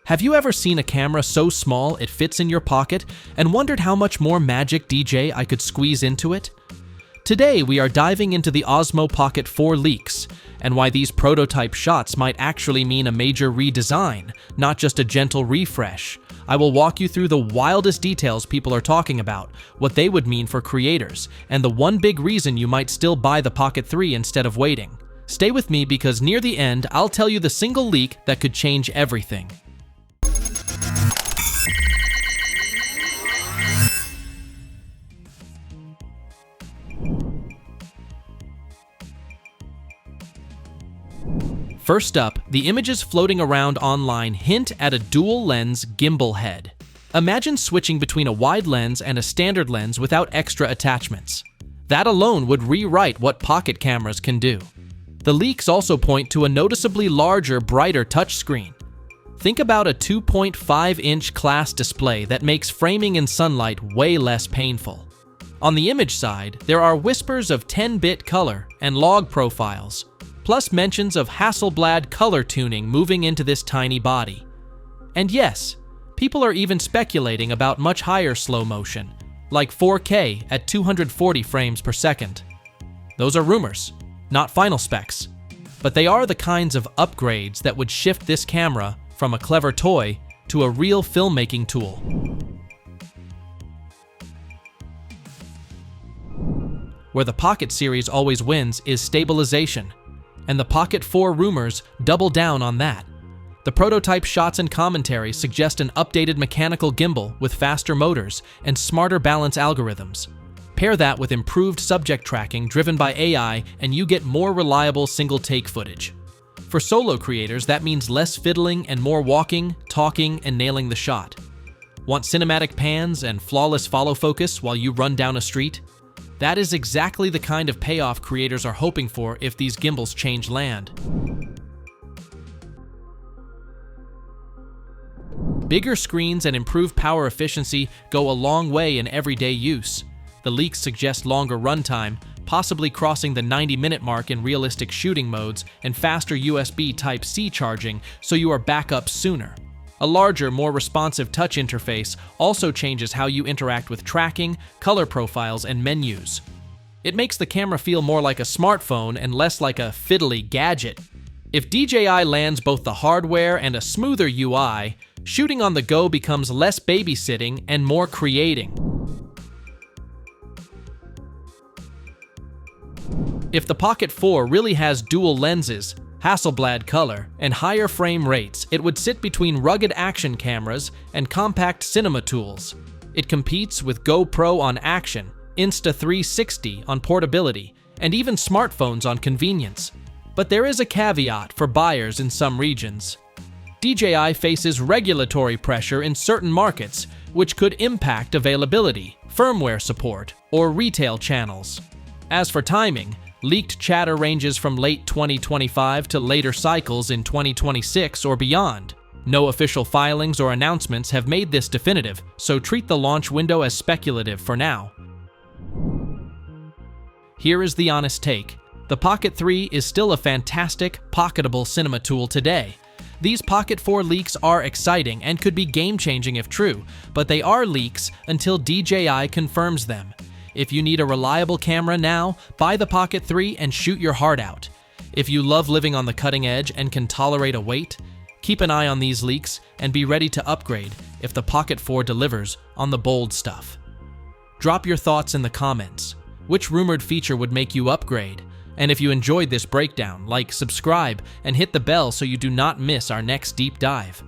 Have you ever seen a camera so small it fits in your pocket and wondered how much more magic DJ I could squeeze into it? Today we are diving into the Osmo Pocket 4 leaks and why these prototype shots might actually mean a major redesign, not just a gentle refresh. I will walk you through the wildest details people are talking about, what they would mean for creators, and the one big reason you might still buy the Pocket 3 instead of waiting. Stay with me because near the end, I'll tell you the single leak that could change everything. First up, the images floating around online hint at a dual-lens gimbal head. Imagine switching between a wide lens and a standard lens without extra attachments. That alone would rewrite what pocket cameras can do. The leaks also point to a noticeably larger, brighter touchscreen. Think about a 2.5-inch class display that makes framing in sunlight way less painful. On the image side, there are whispers of 10-bit color and log profiles, plus mentions of Hasselblad color tuning moving into this tiny body. And yes, people are even speculating about much higher slow motion, like 4K at 240 frames per second. Those are rumors, not final specs, but they are the kinds of upgrades that would shift this camera from a clever toy to a real filmmaking tool. Where the Pocket series always wins is stabilization, and the Pocket 4 rumors double down on that. The prototype shots and commentary suggest an updated mechanical gimbal with faster motors and smarter balance algorithms. Pair that with improved subject tracking driven by AI and you get more reliable single-take footage. For solo creators, that means less fiddling and more walking, talking, and nailing the shot. Want cinematic pans and flawless follow focus while you run down a street? That is exactly the kind of payoff creators are hoping for if these gimbals change land. Bigger screens and improved power efficiency go a long way in everyday use. The leaks suggest longer runtime, possibly crossing the 90-minute mark in realistic shooting modes, and faster USB Type-C charging so you are back up sooner. A larger, more responsive touch interface also changes how you interact with tracking, color profiles, and menus. It makes the camera feel more like a smartphone and less like a fiddly gadget. If DJI lands both the hardware and a smoother UI, shooting on the go becomes less babysitting and more creating. If the Pocket 4 really has dual lenses, Hasselblad color, and higher frame rates, it would sit between rugged action cameras and compact cinema tools. It competes with GoPro on action, Insta360 on portability, and even smartphones on convenience. But there is a caveat for buyers in some regions. DJI faces regulatory pressure in certain markets, which could impact availability, firmware support, or retail channels. As for timing, leaked chatter ranges from late 2025 to later cycles in 2026 or beyond. No official filings or announcements have made this definitive, so treat the launch window as speculative for now. Here is the honest take. The Pocket 3 is still a fantastic, pocketable cinema tool today. These Pocket 4 leaks are exciting and could be game-changing if true, but they are leaks until DJI confirms them. If you need a reliable camera now, buy the Pocket 3 and shoot your heart out. If you love living on the cutting edge and can tolerate a wait, keep an eye on these leaks and be ready to upgrade if the Pocket 4 delivers on the bold stuff. Drop your thoughts in the comments. Which rumored feature would make you upgrade? And if you enjoyed this breakdown, like, subscribe, and hit the bell so you do not miss our next deep dive.